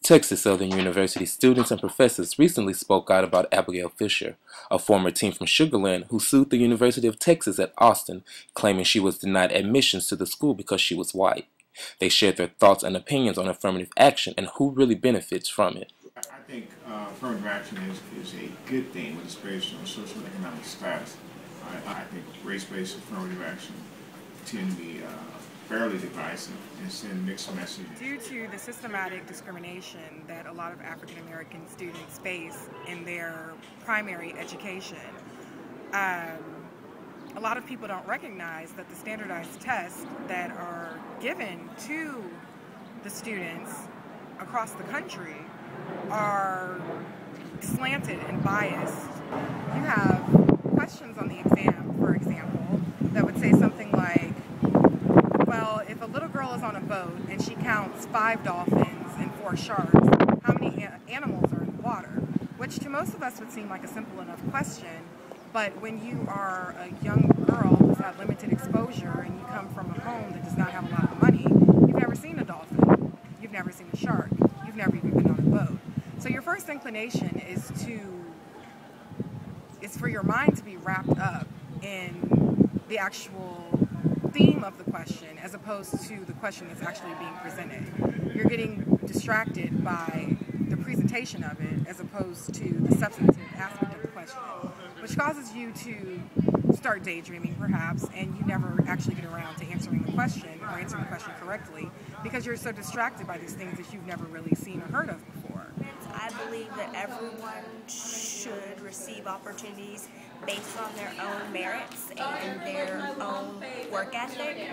Texas Southern University students and professors recently spoke out about Abigail Fisher, a former teen from Sugar Land who sued the University of Texas at Austin, claiming she was denied admissions to the school because she was white. They shared their thoughts and opinions on affirmative action and who really benefits from it. I think affirmative action is a good thing when it's based on social and economic status. I think race-based affirmative action tend to be fairly divisive and send mixed messages. Due to the systematic discrimination that a lot of African American students face in their primary education, a lot of people don't recognize that the standardized tests that are given to the students across the country are slanted and biased. You have questions on the exam, for example, that would say something like, well, if a little girl is on a boat and she counts 5 dolphins and 4 sharks, how many animals are in the water? Which to most of us would seem like a simple enough question, but when you are a young girl who's had limited exposure and you come from a home that does not have a lot of money, you've never seen a dolphin, you've never seen a shark, you've never even been on a boat. So your first inclination is for your mind to be wrapped up in the actual theme of the question as opposed to the question that's actually being presented. You're getting distracted by the presentation of it as opposed to the substantive aspect of the question, which causes you to start daydreaming perhaps, and you never actually get around to answering the question or answering the question correctly because you're so distracted by these things that you've never really seen or heard of before. I believe that everyone should receive opportunities based on their own merits and their own work ethic.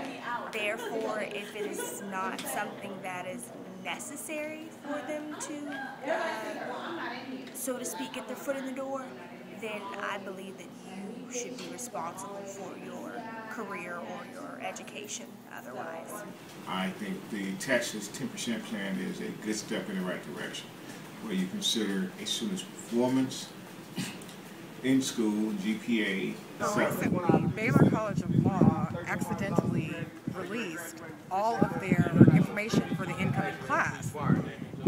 Therefore, if it is not something that is necessary for them to, so to speak, get their foot in the door, then I believe that you should be responsible for your career or your education otherwise. I think the Texas 10% plan is a good step in the right direction, where you consider a student's performance in school, GPA. Recently, Baylor College of Law accidentally released all of their information for the incoming class.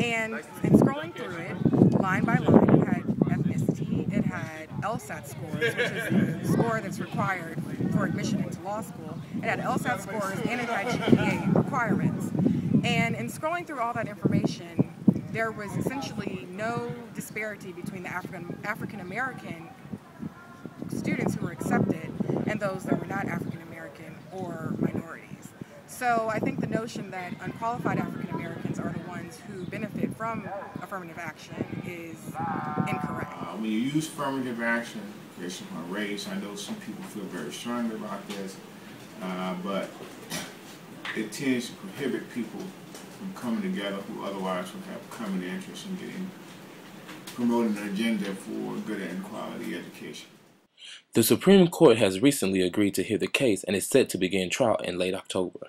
And in scrolling through it, line by line, it had ethnicity, it had LSAT scores, which is the score that's required for admission into law school. It had LSAT scores and it had GPA requirements. And in scrolling through all that information, there was essentially no disparity between the African American students who were accepted and those that were not African American or minorities. So I think the notion that unqualified African Americans are the ones who benefit from affirmative action is incorrect. When you use affirmative action based on race, I know some people feel very strongly about this, but it tends to prohibit people from coming together who otherwise would have common interests in promoting an agenda for good and quality education. The Supreme Court has recently agreed to hear the case and is set to begin trial in late October.